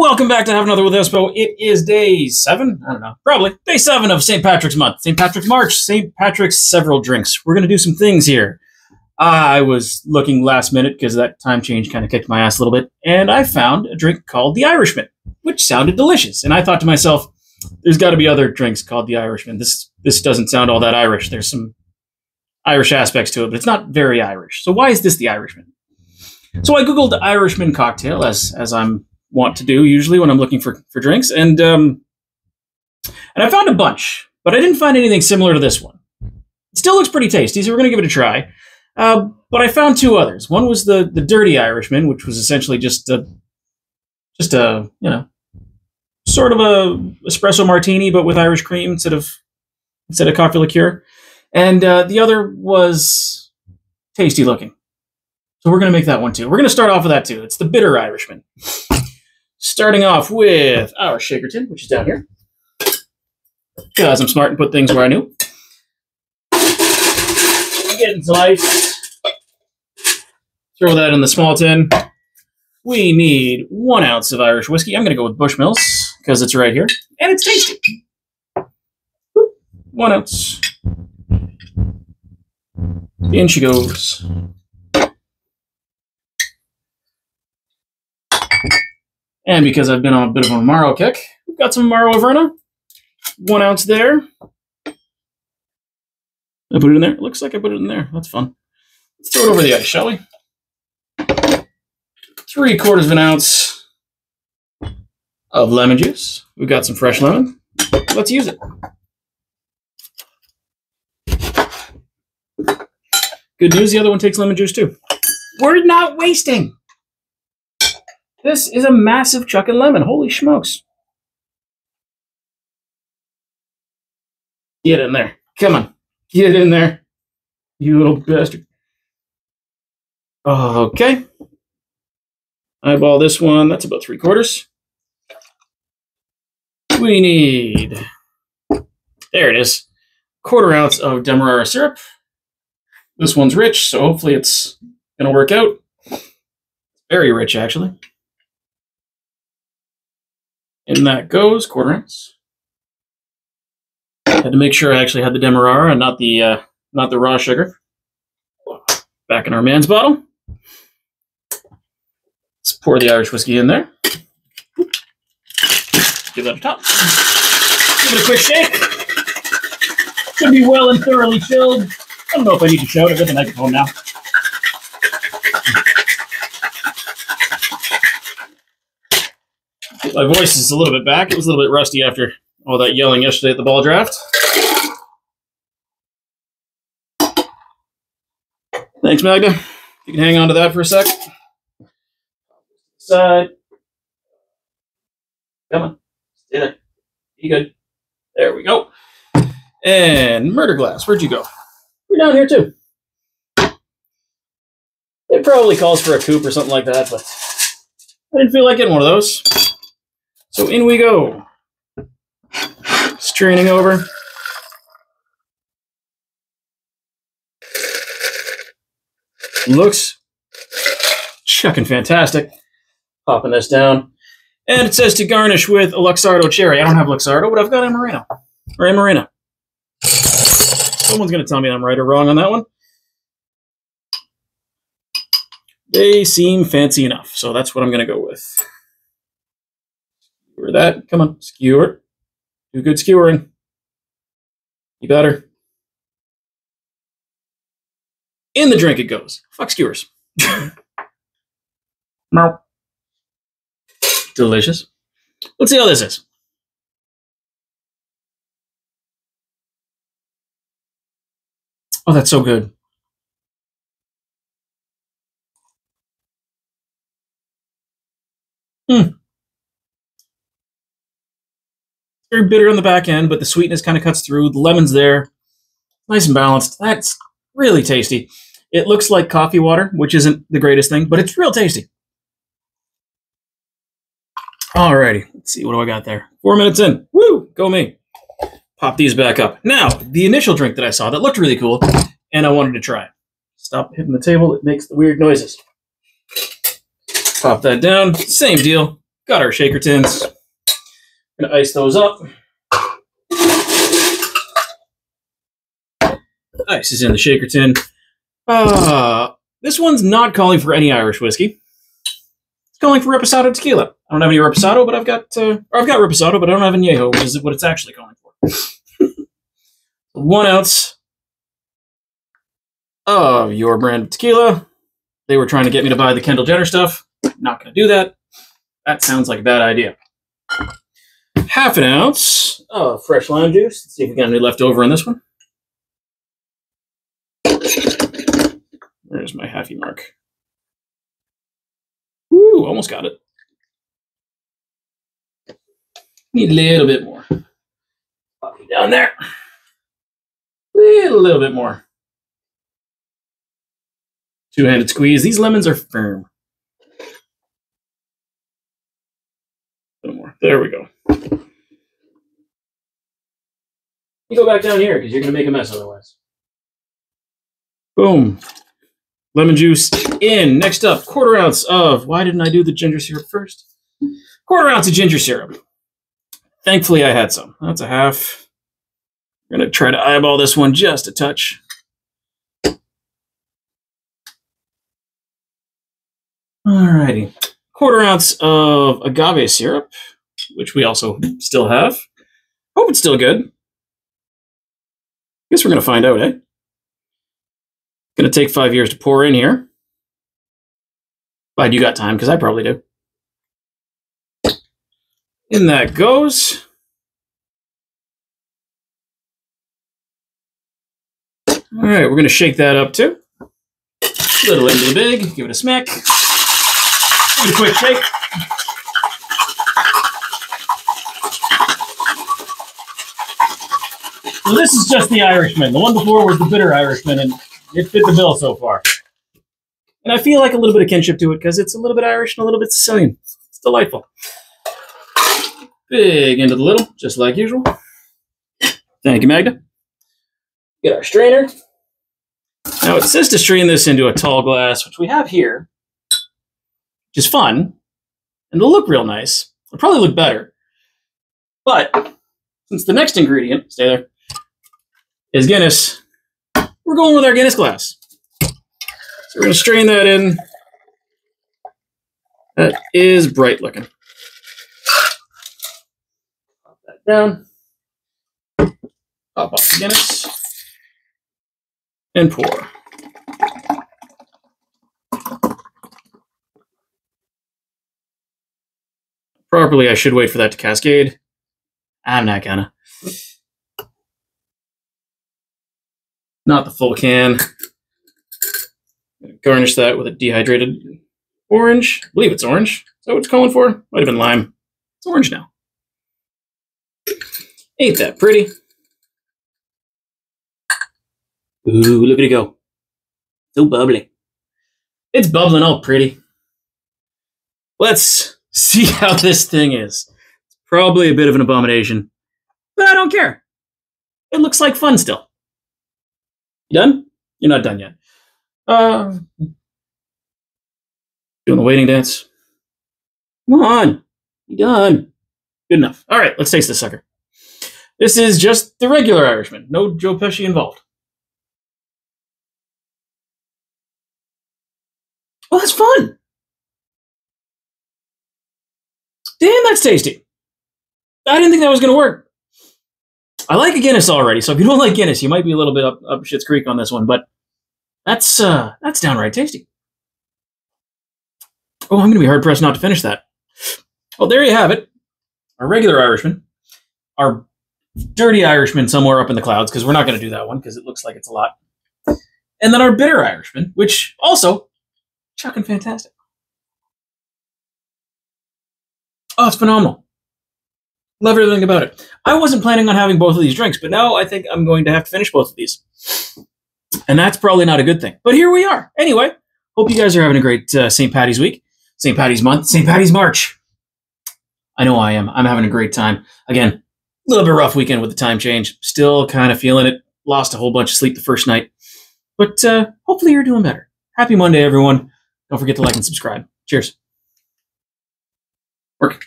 Welcome back to Have Another with Espo. It is day 7. I don't know. Probably. Day 7 of St. Patrick's Month. St. Patrick's March. St. Patrick's several drinks. We're going to do some things here. I was looking last minute because that time change kind of kicked my ass a little bit. And I found a drink called the Irishman, which sounded delicious. And I thought to myself, there's got to be other drinks called the Irishman. This doesn't sound all that Irish. There's some Irish aspects to it, but it's not very Irish. So why is this the Irishman? So I Googled Irishman cocktail, as I'm want to do usually when I'm looking for drinks, and I found a bunch, but I didn't find anything similar to this one. It still looks pretty tasty, so we're going to give it a try. But I found two others. One was the Dirty Irishman, which was essentially just a sort of a espresso martini, but with Irish cream instead of coffee liqueur. And the other was tasty looking. So we're going to make that one too. We're going to start off with that too. It's the Bitter Irishman. Starting off with our shaker tin, which is down here. Because I'm smart and put things where I knew. Getting some ice. Throw that in the small tin. We need 1 ounce of Irish whiskey. I'm going to go with Bushmills because it's right here. And it's tasty. 1 ounce. In she goes. And because I've been on a bit of a Amaro kick, we've got some Amaro Averna. 1 ounce there. I put it in there? It looks like I put it in there. That's fun. Let's throw it over the ice, shall we? 3/4 of an ounce of lemon juice. We've got some fresh lemon. Let's use it. Good news, the other one takes lemon juice too. We're not wasting. This is a massive chuck and lemon. Holy smokes. Get in there. Come on. Get in there. You little bastard. Okay. Eyeball this one. That's about 3/4. We need, there it is, 1/4 ounce of Demerara syrup. This one's rich, so hopefully it's going to work out. Very rich, actually. In that goes 1/4 ounce. Had to make sure I actually had the Demerara and not the raw sugar. Back in our man's bottle. Let's pour the Irish whiskey in there. Give that a top. Give it a quick shake. Should be well and thoroughly chilled. I don't know if I need to shout. I've got the microphone now. My voice is a little bit back. It was a little bit rusty after all that yelling yesterday at the ball draft. Thanks, Magda. You can hang on to that for a sec. Side. Come on. Stay there. Be good. There we go. And murder glass. Where'd you go? You're down here too. It probably calls for a coupe or something like that, but I didn't feel like getting one of those. So in we go. Straining over. Looks chucking fantastic. Popping this down. And it says to garnish with a Luxardo cherry. I don't have Luxardo, but I've got Amarena. Or Amarena. Someone's going to tell me I'm right or wrong on that one. They seem fancy enough, so that's what I'm going to go with. Skewer that. Come on, skewer. Do good skewering. You better. In the drink it goes. Fuck skewers. No. Delicious. Let's see how this is. Oh, that's so good. Very bitter on the back end, but the sweetness kind of cuts through. The lemon's there. Nice and balanced. That's really tasty. It looks like coffee water, which isn't the greatest thing, but it's real tasty. Alrighty. Let's see. What do I got there? 4 minutes in. Woo! Go me. Pop these back up. Now, the initial drink that I saw that looked really cool, and I wanted to try it. Stop hitting the table. It makes the weird noises. Pop that down. Same deal. Got our shaker tins. Gonna ice those up. Ice is in the shaker tin. This one's not calling for any Irish whiskey. It's calling for reposado tequila. I don't have any reposado, but I've got reposado, but I don't have anejo, which is what it's actually calling for. 1 ounce of your brand of tequila. They were trying to get me to buy the Kendall Jenner stuff. Not going to do that. That sounds like a bad idea. 1/2 ounce of fresh lime juice. Let's see if we got any left over on this one. There's my halfy mark. Woo, almost got it. Need a little bit more. Pop it down there. A little bit more. Two-handed squeeze. These lemons are firm. A little more. There we go. You go back down here because you're going to make a mess otherwise. Boom. Lemon juice in. Next up, 1/4 ounce of... Why didn't I do the ginger syrup first? 1/4 ounce of ginger syrup. Thankfully, I had some. That's a half. I'm going to try to eyeball this one just a touch. Alrighty. 1/4 ounce of agave syrup, which we also still have. Hope it's still good. Guess we're going to find out, eh? Going to take 5 years to pour in here. Glad you got time, because I probably do. In that goes. All right, we're going to shake that up too. Little into the big, give it a smack. Give it a quick shake. So this is just the Irishman. The one before was the bitter Irishman, and it fit the bill so far. And I feel like a little bit of kinship to it because it's a little bit Irish and a little bit Sicilian. It's delightful. Big into the little, just like usual. Thank you, Magda. Get our strainer. Now it says to strain this into a tall glass, which we have here, which is fun, and it'll look real nice. It'll probably look better. But since the next ingredient, stay there, is Guinness, we're going with our Guinness glass. So we're going to strain that in. That is bright looking. Pop that down. Pop off the Guinness. And pour. Properly, I should wait for that to cascade. I'm not gonna. Not the full can. Garnish that with a dehydrated orange. I believe it's orange. Is that what it's calling for? Might have been lime. It's orange now. Ain't that pretty? Ooh, look at it go. So bubbly. It's bubbling all pretty. Let's see how this thing is. It's probably a bit of an abomination, but I don't care. It looks like fun still. You done? You're not done yet. Doing the waiting dance. Come on. You done. Good enough. All right, let's taste this sucker. This is just the regular Irishman. No Joe Pesci involved. Well, that's fun. Damn, that's tasty. I didn't think that was going to work. I like a Guinness already, so if you don't like Guinness, you might be a little bit up Schitt's Creek on this one, but that's downright tasty. Oh, I'm going to be hard-pressed not to finish that. Well, there you have it. Our regular Irishman. Our dirty Irishman somewhere up in the clouds, because we're not going to do that one, because it looks like it's a lot. And then our bitter Irishman, which also... chucking fantastic. Oh, it's phenomenal. Love everything about it. I wasn't planning on having both of these drinks, but now I think I'm going to have to finish both of these. And that's probably not a good thing. But here we are. Anyway, hope you guys are having a great St. Patty's week, St. Patty's month, St. Patty's March. I know I am. I'm having a great time. Again, a little bit rough weekend with the time change. Still kind of feeling it. Lost a whole bunch of sleep the first night. But hopefully you're doing better. Happy Monday, everyone. Don't forget to like and subscribe. Cheers. Work.